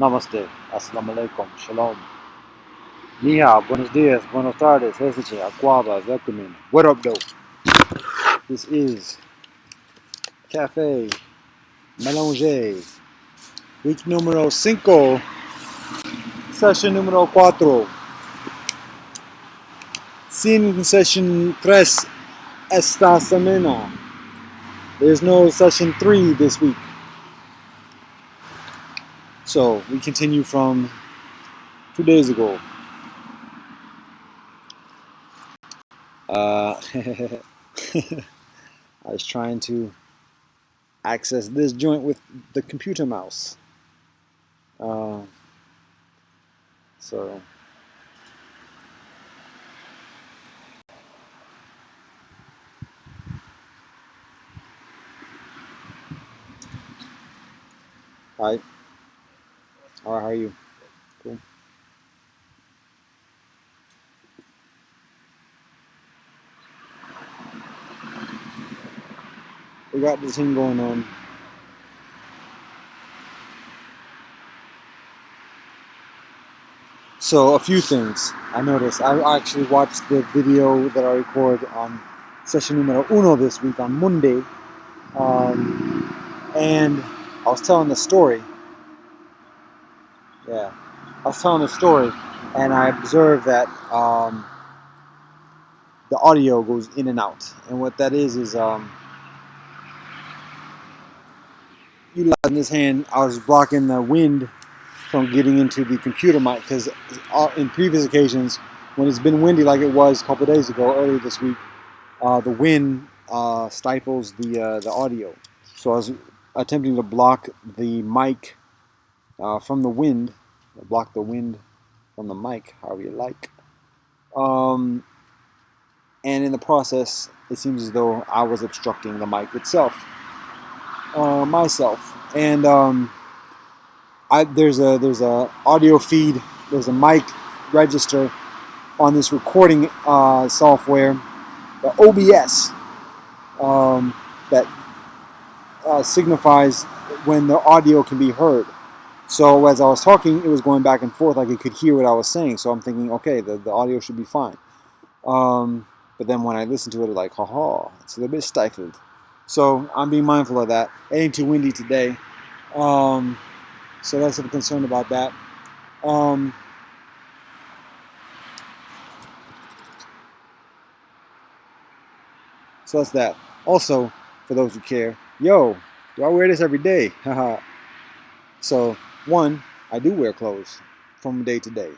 Namaste, Assalamu alaikum, Shalom. Ni hao, buenos dias, buenos tardes, hesiche, aquaba, welcoming. What up, though? This is Cafe Melange, week numero 5, session numero 4. Sin session 3 esta semana. There's no session 3 this week. So, we continue from 2 days ago. I was trying to access this joint with the computer mouse. So hi. How are you? Cool. We got this thing going on. So a few things I noticed. I actually watched the video that I record on session numero uno this week on Monday, and I was telling the story. Yeah, I was telling the story, and I observed that the audio goes in and out, and what that is utilizing this hand, I was blocking the wind from getting into the computer mic, because in previous occasions when it's been windy like it was a couple of days ago, earlier this week, the wind stifles the audio. So I was attempting to block the mic from the wind, block the wind from the mic, however you like. And in the process, it seems as though I was obstructing the mic itself, myself. And there's a audio feed, there's a mic register on this recording software, the OBS, that signifies when the audio can be heard. So as I was talking, it was going back and forth, like it could hear what I was saying. So I'm thinking, okay, the audio should be fine. But then when I listen to it, like, haha, it's a little bit stifled. So I'm being mindful of that. It ain't too windy today. So that's a concern about that. So that's that. Also, for those who care, do I wear this every day? Haha. So, one, I do wear clothes from day to day,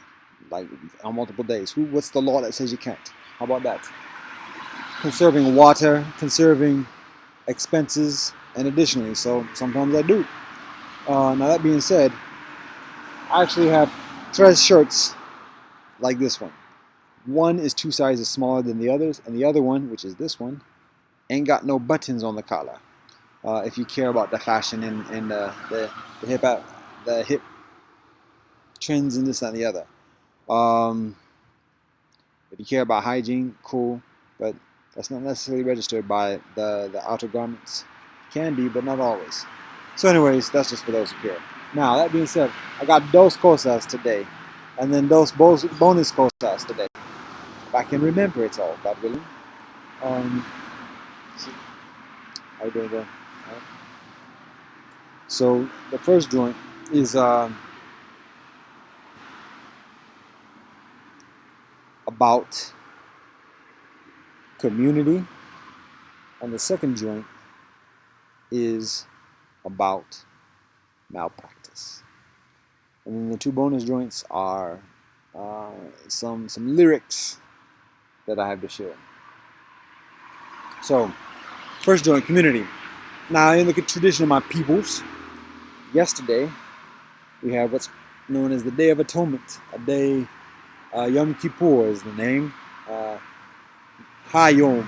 like on multiple days. What's the law that says you can't? How about that? Conserving water, conserving expenses, and additionally, so sometimes I do. Now that being said, I actually have dress shirts like this one. One is 2 sizes smaller than the others, and the other one, which is this one, ain't got no buttons on the collar. If you care about the fashion and the hip trends and this and the other. If you care about hygiene, cool, but that's not necessarily registered by the outer garments. Can be, but not always. So anyways, that's just for those who care. Now, that being said, I got dos cosas today, and then dos bonus cosas today. If I can remember it all, God willing. How you doing there? Right. So the first joint is about community, and the second joint is about malpractice. And then the 2 bonus joints are some lyrics that I have to share. So, first joint, community. Now, in the tradition of my peoples, yesterday we have what's known as the Day of Atonement. A day, Yom Kippur is the name. Hayom.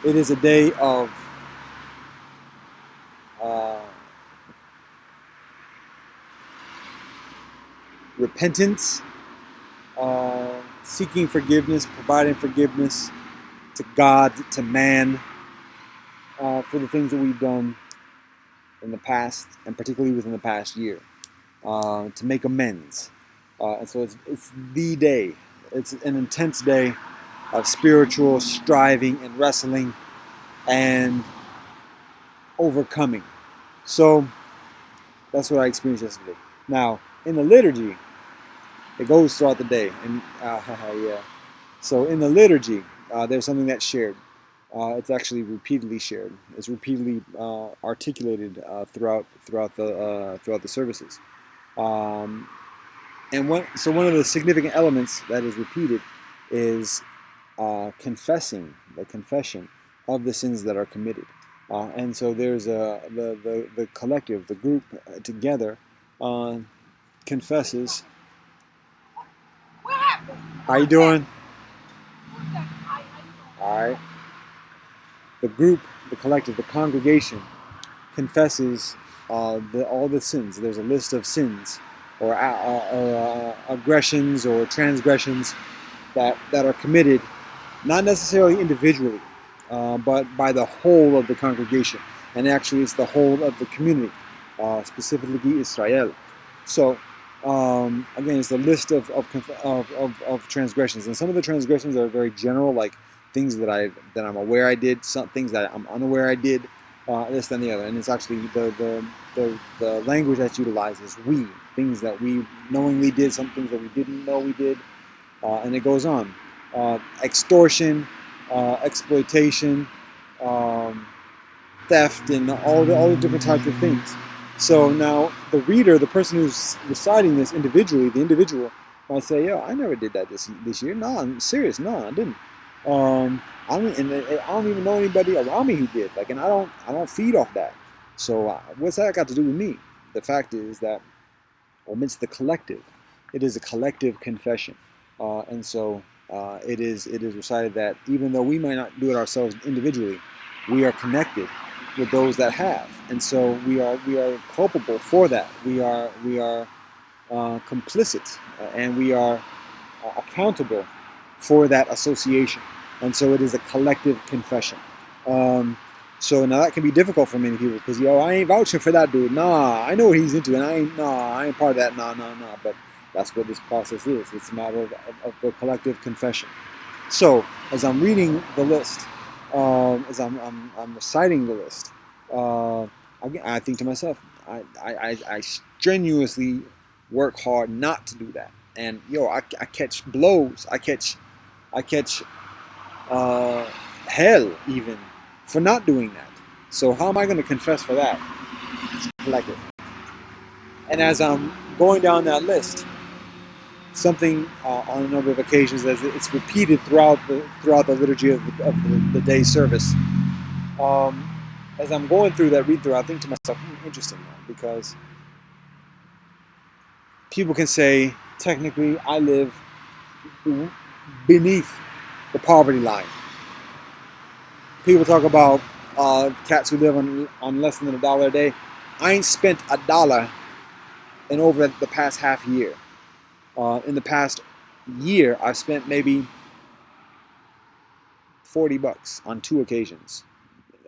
It is a day of repentance, seeking forgiveness, providing forgiveness to God, to man, for the things that we've done in the past, and particularly within the past year. to make amends. And so it's the day. It's an intense day of spiritual striving and wrestling and overcoming. So that's what I experienced yesterday. Now, in the liturgy, it goes throughout the day. And yeah. So in the liturgy, there's something that's shared. It's actually repeatedly shared. It's repeatedly articulated throughout the services. Um, and one of the significant elements that is repeated is confessing, the confession of the sins that are committed. And so there's the collective, the group together confesses. What happened? How you doing? All right. The group, the collective, the congregation confesses all the sins. There's a list of sins or aggressions or transgressions that are committed, not necessarily individually, but by the whole of the congregation. And actually, it's the whole of the community, specifically Israel. So, again, it's a list of transgressions. And some of the transgressions are very general, like things that I'm aware I did, some things that I'm unaware I did, this, then the other. And it's actually the language that's utilized is we, things that we knowingly did, some things that we didn't know we did, and it goes on. Extortion, exploitation, theft, and all the different types of things. So now the reader, the person who's reciting this individually, the individual might say, "Yo, I never did that this year. No, I'm serious. No, I didn't. I don't even know anybody around me who did. Like, and I don't feed off that. So what's that got to do with me? The fact is that amidst the collective, it is a collective confession, and so it is recited that even though we might not do it ourselves individually, we are connected with those that have, and so we are culpable for that. We are complicit, and we are accountable for that association, and so it is a collective confession. So now that can be difficult for many people because I ain't vouching for that dude. Nah, I know what he's into, and I ain't part of that. Nah. But that's what this process is. It's a matter of the collective confession. So as I'm reading the list, as I'm reciting the list, I think to myself, I strenuously work hard not to do that, and I catch blows. I catch hell even for not doing that. So how am I going to confess for that? It's collective. And as I'm going down that list, something on a number of occasions, as it's repeated throughout the liturgy of the day service. As I'm going through that read through, I think to myself, interesting, because people can say technically I live beneath the poverty line. People talk about cats who live on less than $1 a day. I ain't spent $1 in over the past half year. In the past year, I've spent maybe $40 on 2 occasions.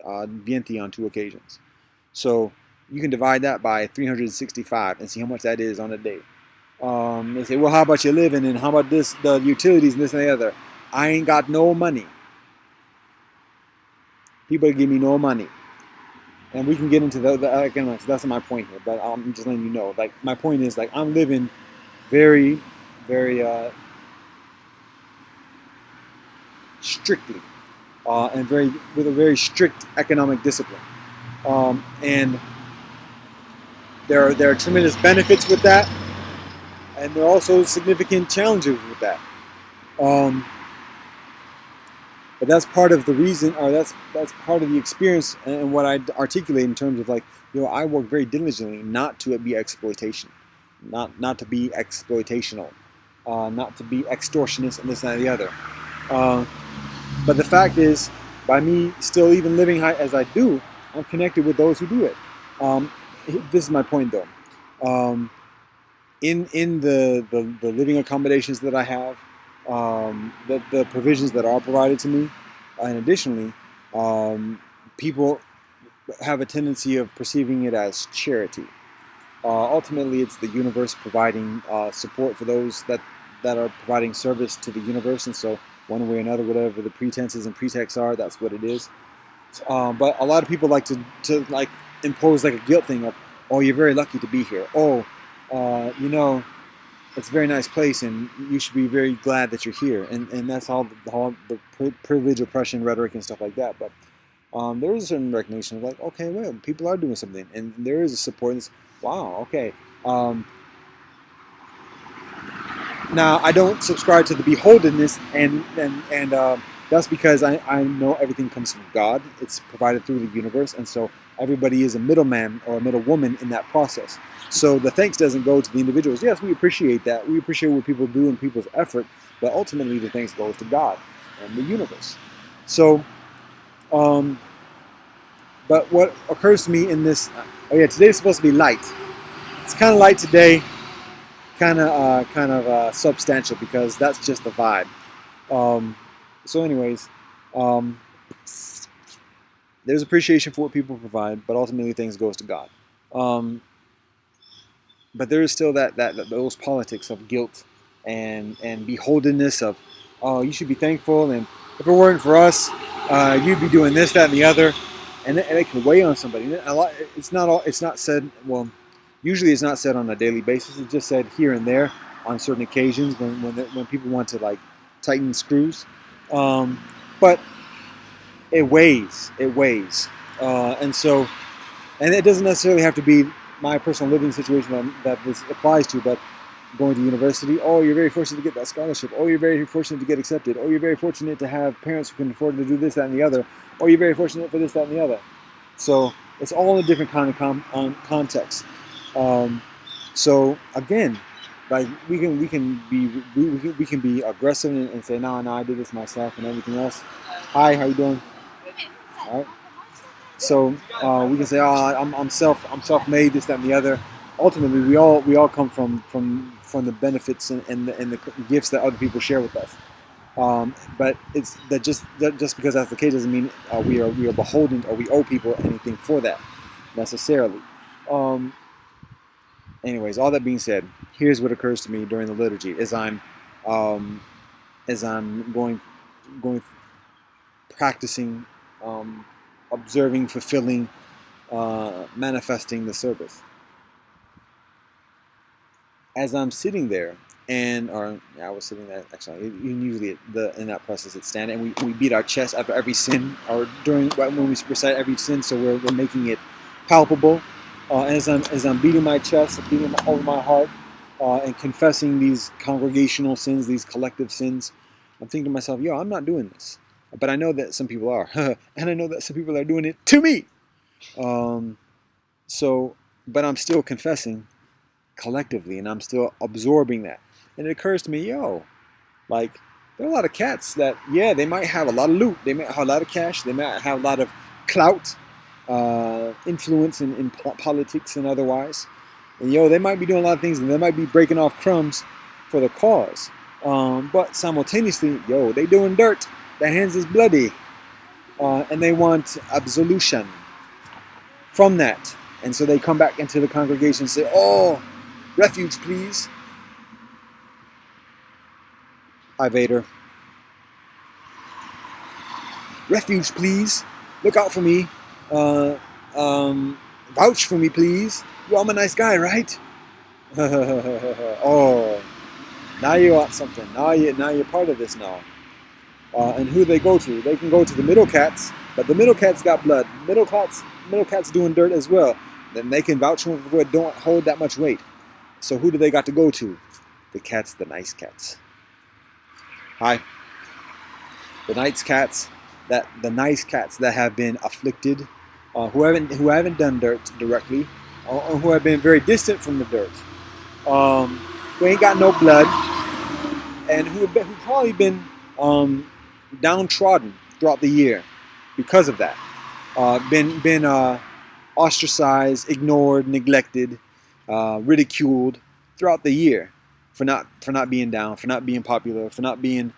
Vienti on 2 occasions. So you can divide that by 365 and see how much that is on a day. They say, well, how about your living and how about this, the utilities and this and the other? I ain't got no money. People give me no money. And we can get into the economics. That's not my point here, but I'm just letting you know. Like, my point is, like, I'm living very, very strictly and with a very strict economic discipline. And there are tremendous benefits with that, and there are also significant challenges with that. But that's part of the reason, or that's part of the experience, and what I articulate in terms of, like, I work very diligently not to be exploitation, not to be exploitational, not to be extortionist and this and the other. But the fact is, by me still even living high as I do, I'm connected with those who do it. This is my point, though. In the living accommodations that I have, the provisions that are provided to me, and additionally, people have a tendency of perceiving it as charity. Ultimately, it's the universe providing support for those that are providing service to the universe, and so one way or another, whatever the pretenses and pretexts are, that's what it is. But a lot of people like to like impose like a guilt thing of, oh, you're very lucky to be here. Oh, you know, it's a very nice place, and you should be very glad that you're here. And that's all the privilege, oppression, rhetoric, and stuff like that. But there is a certain recognition of like, okay, well, people are doing something, and there is a support. And it's, wow, okay. Um, Now, I don't subscribe to the beholdenness, and that's because I know everything comes from God. It's provided through the universe, and so everybody is a middleman or a middlewoman in that process. So the thanks doesn't go to the individuals. Yes, we appreciate that. We appreciate what people do and people's effort, but ultimately the thanks goes to God and the universe. So, um, but what occurs to me in this, oh yeah, today's supposed to be light. It's kind of light today, kind of substantial because that's just the vibe. Um, so, anyways, um, there's appreciation for what people provide, but ultimately things goes to God. Um, but there is still that those politics of guilt and beholdenness of, oh, you should be thankful, and if it weren't for us, you'd be doing this, that, and the other, and it can weigh on somebody. A lot, it's not said well. Usually, it's not said on a daily basis. It's just said here and there on certain occasions when people want to like tighten screws. Um, but it weighs. It weighs, and so and it doesn't necessarily have to be my personal living situation that this applies to, but going to university. Oh, you're very fortunate to get that scholarship. Oh, you're very fortunate to get accepted. Oh, you're very fortunate to have parents who can afford to do this, that, and the other. Oh, you're very fortunate for this, that, and the other. So it's all in a different kind of context. Um, so again, like we can be aggressive and say, no, I did this myself and everything else. Hi, how you doing? All right. So we can say, oh, I'm self-made, this, that, and the other. Ultimately, we all come from the benefits and the gifts that other people share with us. But it's that just because that's the case doesn't mean we are beholden or we owe people anything for that necessarily. Um, Anyways, all that being said, here's what occurs to me during the liturgy um, as I'm going practicing, um, observing, fulfilling, manifesting the service. As I'm sitting there, I was sitting there actually. Usually, in that process, it's standing, and we beat our chest after every sin, or during right when we recite every sin, so we're making it palpable. As I'm beating my chest, beating over my heart, and confessing these congregational sins, these collective sins, I'm thinking to myself, yo, I'm not doing this, but I know that some people are, and I know that some people are doing it to me. Um, so, but I'm still confessing collectively, and I'm still absorbing that. And it occurs to me, yo, like there are a lot of cats that, yeah, they might have a lot of loot, they might have a lot of cash, they might have a lot of clout, influence in politics and otherwise. And yo, they might be doing a lot of things, and they might be breaking off crumbs for the cause. But simultaneously, yo, they doing dirt. Their hands is bloody, and they want absolution from that. And so they come back into the congregation and say, oh, refuge, please. Hi, Vader. Refuge, please. Look out for me. Uh, Vouch for me, please. Yo, I'm a nice guy, right? Oh, now you want something. Now you're part of this now. And who they go to? They can go to the middle cats, but the middle cats got blood. Middle cats doing dirt as well. Then they can vouch for it. Don't hold that much weight. So who do they got to go to? The nice cats. Hi. The nice cats that have been afflicted, who haven't done dirt directly, or who have been very distant from the dirt, who ain't got no blood, and who probably been downtrodden throughout the year because of that. Been ostracized, ignored, neglected, ridiculed throughout the year for not being down, for not being popular, for not being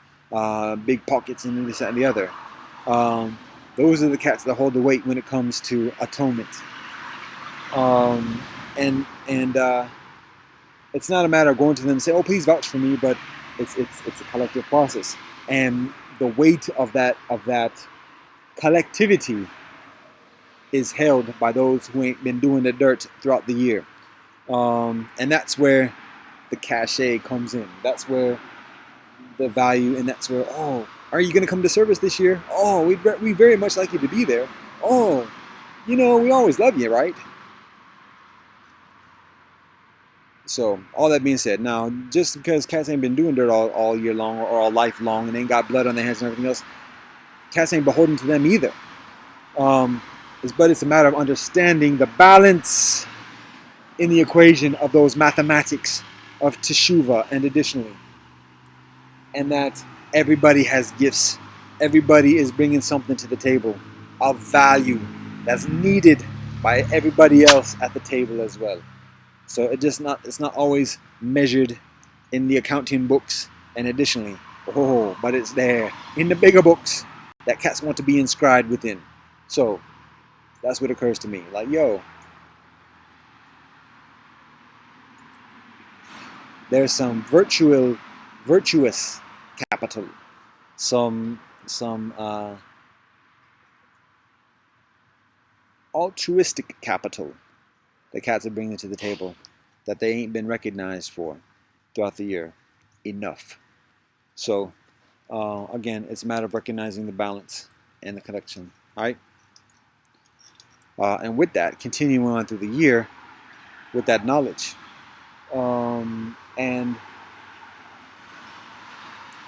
big pockets and this, that, and the other. Those are the cats that hold the weight when it comes to atonement. Um, and it's not a matter of going to them and say, "Oh, please vouch for me," but it's a collective process, and the weight of that collectivity is held by those who ain't been doing the dirt throughout the year, and that's where the cachet comes in. That's where the value, and that's where, oh, are you going to come to service this year? Oh, we very much like you to be there. Oh, we always love you, right? So, all that being said, now, just because cats ain't been doing dirt all year long or all life long and ain't got blood on their hands and everything else, cats ain't beholden to them either. But it's a matter of understanding the balance in the equation of those mathematics of teshuva, and additionally, and that everybody has gifts. Everybody is bringing something to the table of value that's needed by everybody else at the table as well. So it's not always measured in the accounting books, and additionally, but it's there in the bigger books that cats want to be inscribed within. So that's what occurs to me. Like, yo, there's some virtuous capital, some altruistic capital that cats are bringing to the table that they ain't been recognized for throughout the year enough. So again, it's a matter of recognizing the balance and the connection. All right. And with that, continuing on through the year with that knowledge, and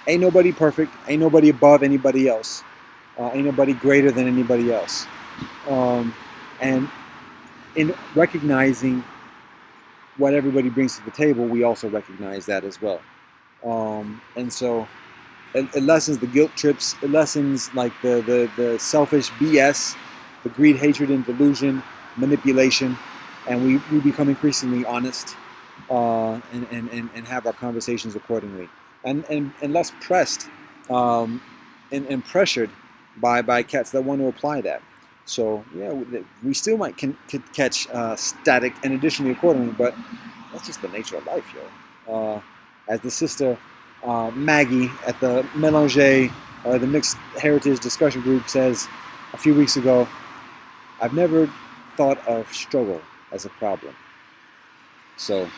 ain't nobody perfect, ain't nobody above anybody else, ain't nobody greater than anybody else, and in recognizing what everybody brings to the table, we also recognize that as well. And so it lessens the guilt trips. It lessens like the selfish BS, the greed, hatred, and delusion, manipulation, and we become increasingly honest, and have our conversations accordingly, and less pressed, and pressured by cats that want to apply that. So yeah, we still might catch static and additionally accordingly, but that's just the nature of life, yo. As the sister Maggie at the Melange, the Mixed Heritage Discussion Group, says a few weeks ago, I've never thought of struggle as a problem. So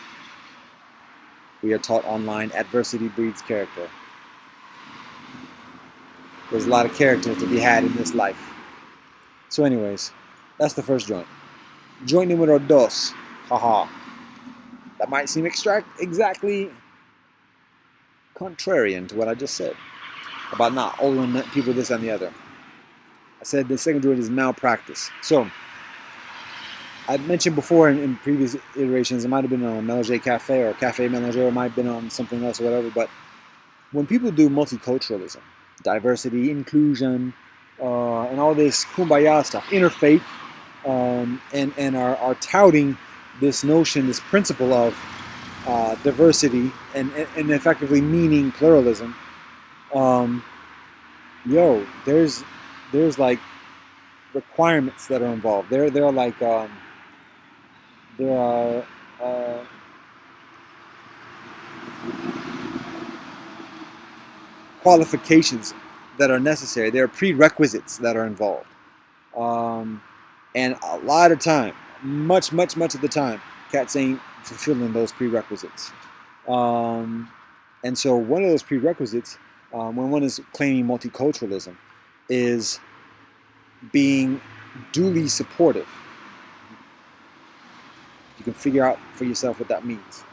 we are taught online, adversity breeds character. There's a lot of character to be had in this life. So anyways, that's the first joint. Joint numero dos. Haha. That might seem exactly contrarian to what I just said about not owing people this and the other. I said the second joint is malpractice. So I mentioned before in previous iterations, it might have been on Melange Cafe or Cafe Melange, or it might have been on something else or whatever, but when people do multiculturalism, diversity, inclusion, and all this kumbaya stuff, interfaith, and are touting this notion, this principle of diversity, and effectively meaning pluralism, there's like requirements that are involved. There are like there are qualifications that are necessary. There are prerequisites that are involved, and a lot of time, much of the time, cats ain't fulfilling those prerequisites. And so one of those prerequisites, when one is claiming multiculturalism, is being duly supportive. You can figure out for yourself what that means.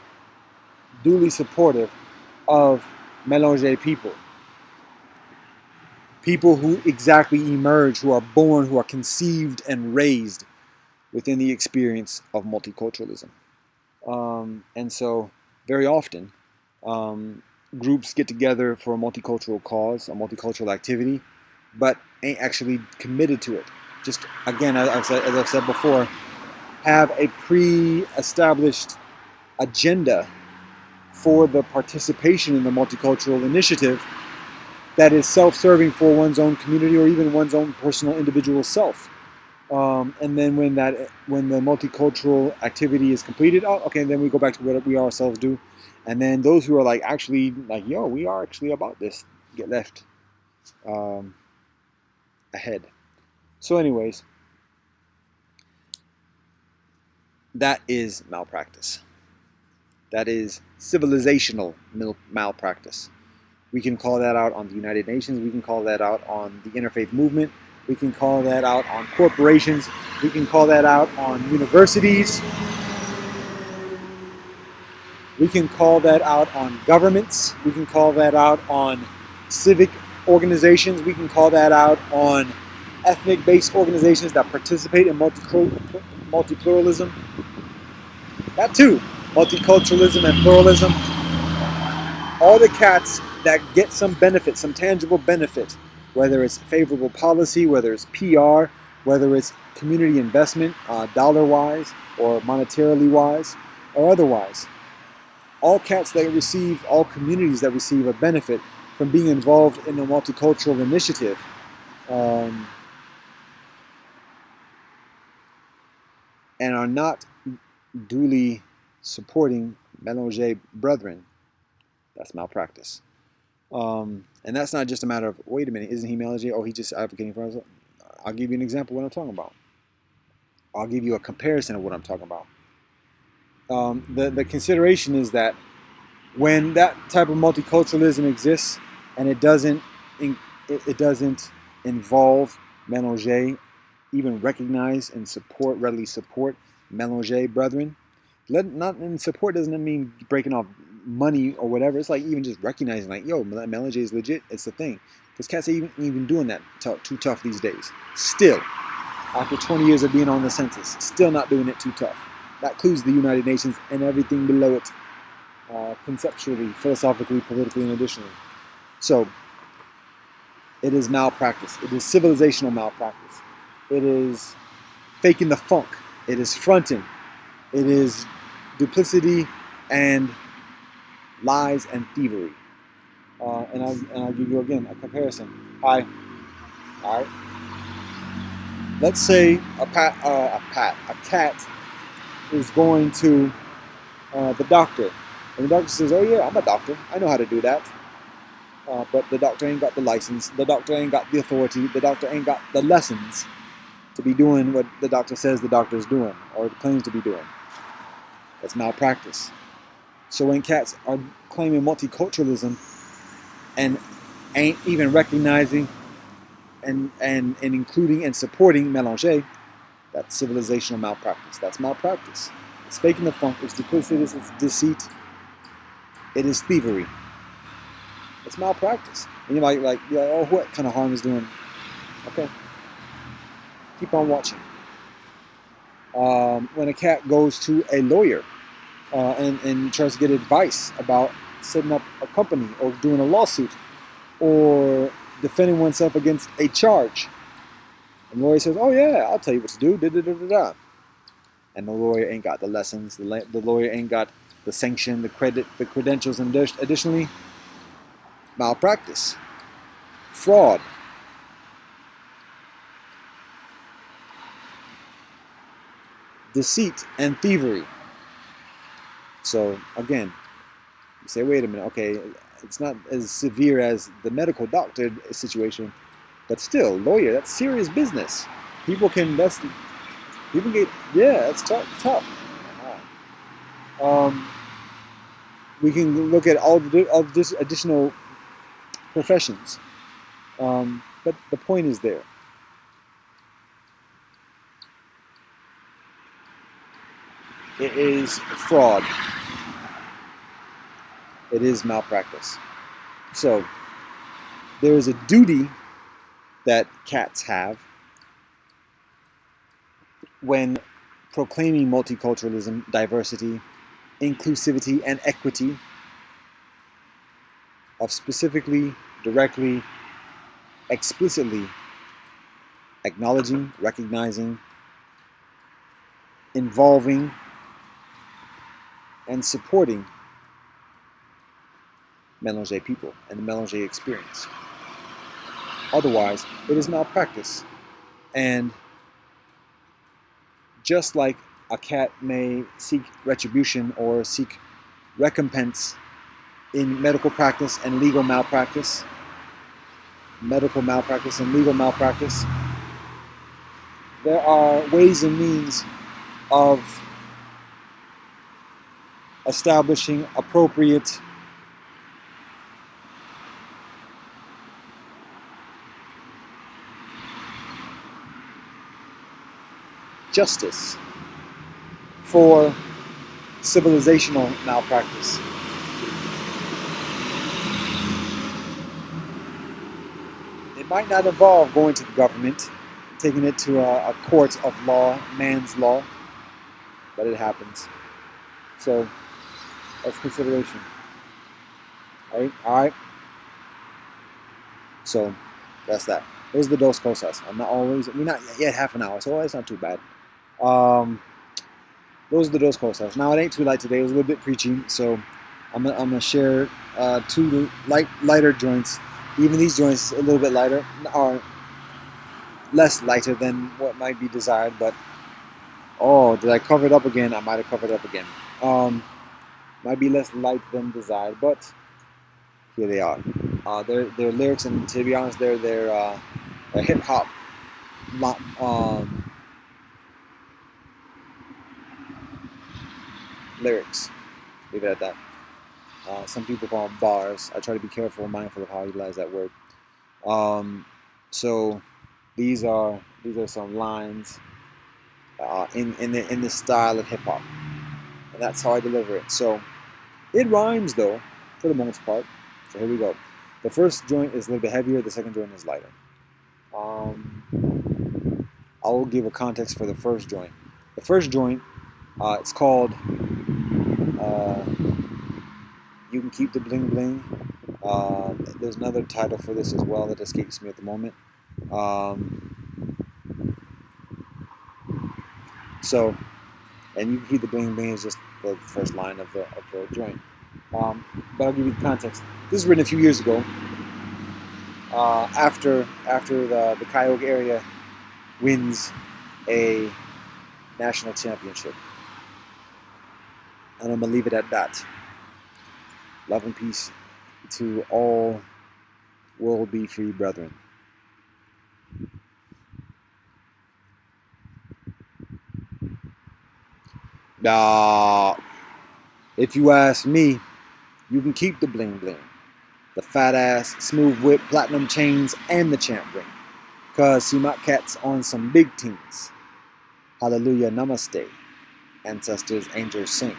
Duly supportive of Melange people. People who exactly emerge, who are born, who are conceived and raised within the experience of multiculturalism. And so very often, groups get together for a multicultural cause, a multicultural activity, but ain't actually committed to it. Just, again, as I've said before, have a pre-established agenda for the participation in the multicultural initiative that is self-serving for one's own community or even one's own personal individual self. And then when the multicultural activity is completed, oh, okay, then we go back to what we ourselves do, and then those who are like actually like, yo, we are actually about this, get left um, ahead. So, anyways, that is malpractice. That is civilizational malpractice. We can call that out on the United Nations. We can call that out on the interfaith movement. We can call that out on corporations. We can call that out on universities. We can call that out on governments. We can call that out on civic organizations. We can call that out on ethnic-based organizations that participate in multipluralism. That too, multiculturalism and pluralism. All the cats that get some benefit, some tangible benefit, whether it's favorable policy, whether it's PR, whether it's community investment, dollar-wise or monetarily wise or otherwise. All cats that receive, all communities that receive a benefit from being involved in a multicultural initiative. And are not duly supporting Mélanger brethren, that's malpractice. And that's not just a matter of, wait a minute, isn't he Mélanger? Oh, he's just advocating for us. I'll give you an example of what I'm talking about. I'll give you a comparison of what I'm talking about. The consideration is that when that type of multiculturalism exists and it doesn't involve Mélanger, even recognize and readily support Mélanger brethren. Not in support doesn't mean breaking off money or whatever. It's like even just recognizing, like, yo, Mélanger is legit. It's the thing. Because cats ain't even doing that too tough these days. Still, after 20 years of being on the census, still not doing it too tough. That includes the United Nations and everything below it, conceptually, philosophically, politically, and additionally. So, it is malpractice. It is civilizational malpractice. It is faking the funk. It is fronting. It is duplicity and lies and thievery. And I'll give you again a comparison. Hi. All right. Let's say a cat is going to the doctor, and the doctor says, "Oh yeah, I'm a doctor. I know how to do that." But the doctor ain't got the license. The doctor ain't got the authority. The doctor ain't got the lessons to be doing what the doctor says the doctor is doing or claims to be doing. That's malpractice. So when cats are claiming multiculturalism and ain't even recognizing and including and supporting Mélanger, that's civilizational malpractice. That's malpractice. It's faking the funk. It's duplicitous. It's deceit. It is thievery. It's malpractice. And you're like, oh, what kind of harm is doing? Okay. Keep on watching. When a cat goes to a lawyer and tries to get advice about setting up a company or doing a lawsuit or defending oneself against a charge, and the lawyer says, "Oh yeah, I'll tell you what to do." Da, da, da, da, da. And the lawyer ain't got the lessons. The lawyer ain't got the sanction, the credit, the credentials, and additionally, malpractice, fraud. Deceit and thievery. So again, you say, wait a minute, okay, it's not as severe as the medical doctor situation, but still, lawyer, that's serious business. People can get, yeah, it's tough. We can look at all the additional professions, but the point is there. It is fraud. It is malpractice. So there is a duty that cats have when proclaiming multiculturalism, diversity, inclusivity, and equity of specifically, directly, explicitly acknowledging, recognizing, involving, and supporting Mélanger people and the Mélanger experience. Otherwise, it is malpractice. And just like a cat may seek retribution or seek recompense in medical practice and legal malpractice, there are ways and means of establishing appropriate justice for civilizational malpractice. It might not involve going to the government, taking it to a court of law, man's law, but it happens. So that's consideration. All right. So that's that. Those are the dos cosas. We're not yet half an hour, so it's not too bad. Those are the dos cosas. Now it ain't too light today. It was a little bit preachy, so I'm gonna share two lighter joints. Even these joints a little bit lighter, or less lighter than what might be desired. But oh, did I cover it up again? I might have covered it up again. Might be less light than desired, but here they are. Their lyrics, and to be honest, they're hip hop lyrics. Leave it at that. Some people call them bars. I try to be careful and mindful of how I utilize that word. So these are some lines in the style of hip hop, and that's how I deliver it. So it rhymes though, for the most part. So here we go. The first joint is a little bit heavier. The second joint is lighter. I'll give a context for the first joint. The first joint, it's called "You Can Keep the Bling Bling." There's another title for this as well that escapes me at the moment. So, and "You Can Keep the Bling Bling" is just the first line of the joint. But I'll give you the context. This was written a few years ago. After the Cuyahoga area wins a national championship. And I'm going to leave it at that. Love and peace to all world be free brethren. If you ask me, you can keep the bling bling. The fat ass, smooth whip, platinum chains, and the champ ring. Cause see my cat's on some big teams. Hallelujah, namaste. Ancestors, angels sing.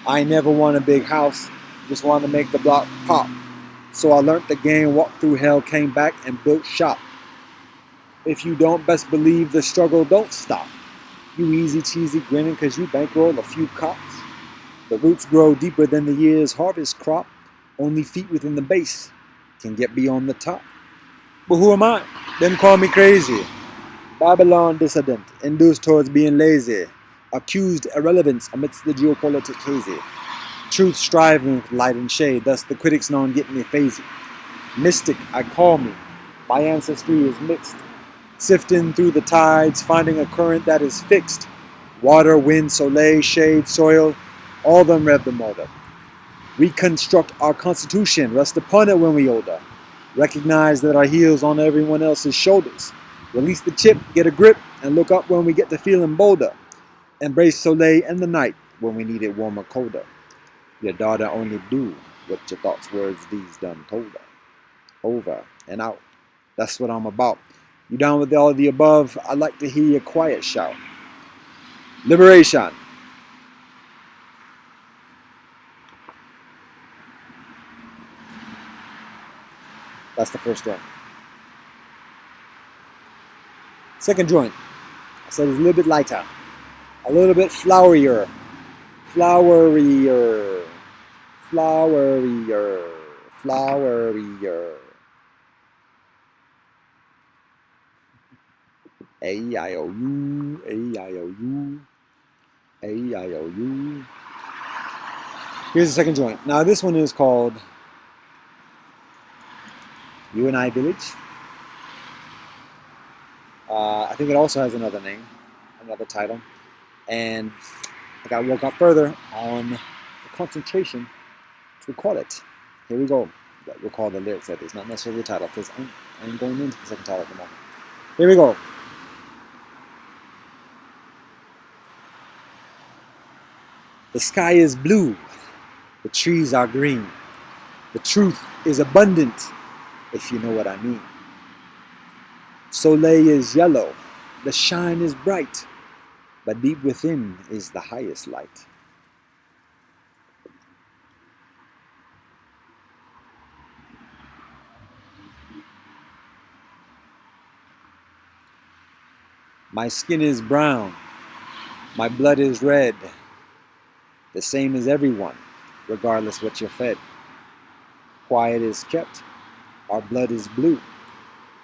I never want a big house, just wanted to make the block pop. So I learned the game, walked through hell, came back and built shop. If you don't, best believe the struggle don't stop. You easy cheesy grinning cause you bankroll a few cops. The roots grow deeper than the year's harvest crop. Only feet within the base can get beyond the top. But who am I? Them call me crazy. Babylon dissident, induced towards being lazy. Accused irrelevance amidst the geopolitic hazy. Truth striving with light and shade, thus the critics known get me phasey. Mystic, I call me. My ancestry is mixed. Sifting through the tides, finding a current that is fixed. Water, wind, soleil, shade, soil, all them rev the motor. Reconstruct our constitution, rest upon it when we older. Recognize that our heels on everyone else's shoulders. Release the chip, get a grip, and look up when we get to feeling bolder. Embrace soleil and the night when we need it warmer, colder. Your daughter only do what your thoughts, words, deeds done told her. Over and out. That's what I'm about. You down with all of the above? I'd like to hear your quiet shout. Liberation. That's the first joint. Second joint, I said it's a little bit lighter. A little bit flowerier. Flowerier. Flowerier. Flowerier. A-I-O-U. A-I-O-U. A-I-O-U. Here's the second joint. Now this one is called You and I Village. I think it also has another name, another title. And I got to work out further on the concentration to recall it. Here we go. Recall the lyrics, that is, not necessarily the title, because I'm going into the second title at the moment. Here we go. The sky is blue. The trees are green. The truth is abundant, if you know what I mean. Soleil is yellow. The shine is bright. But deep within is the highest light. My skin is brown. My blood is red. The same as everyone, regardless what you're fed. Quiet is kept. Our blood is blue.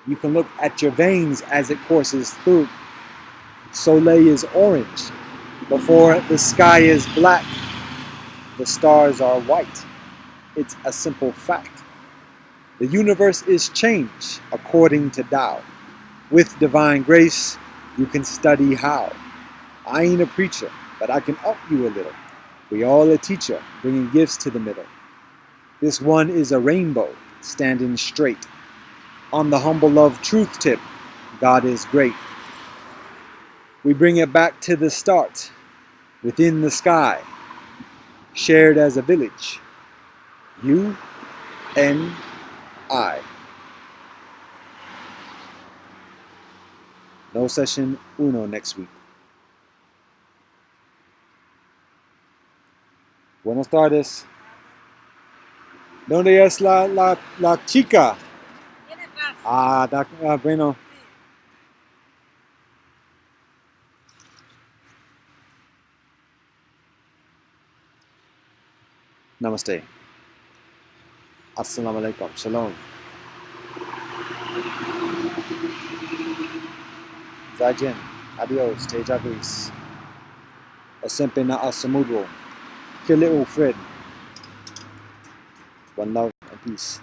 You can look at your veins as it courses through. Soleil is orange. Before the sky is black, the stars are white. It's a simple fact. The universe is change according to Tao. With divine grace, you can study how. I ain't a preacher, but I can up you a little. We all a teacher, bringing gifts to the middle. This one is a rainbow, standing straight. On the humble love truth tip, God is great. We bring it back to the start, within the sky, shared as a village. You and I. No session uno next week. Buenas tardes. ¿Dónde es la chica? Viene atrás. Bueno. Namaste. Assalamu alaikum. Shalom. Zaijian. Adios. Teja Greece. Asempe na asamudro. Kile Fred. One love and peace.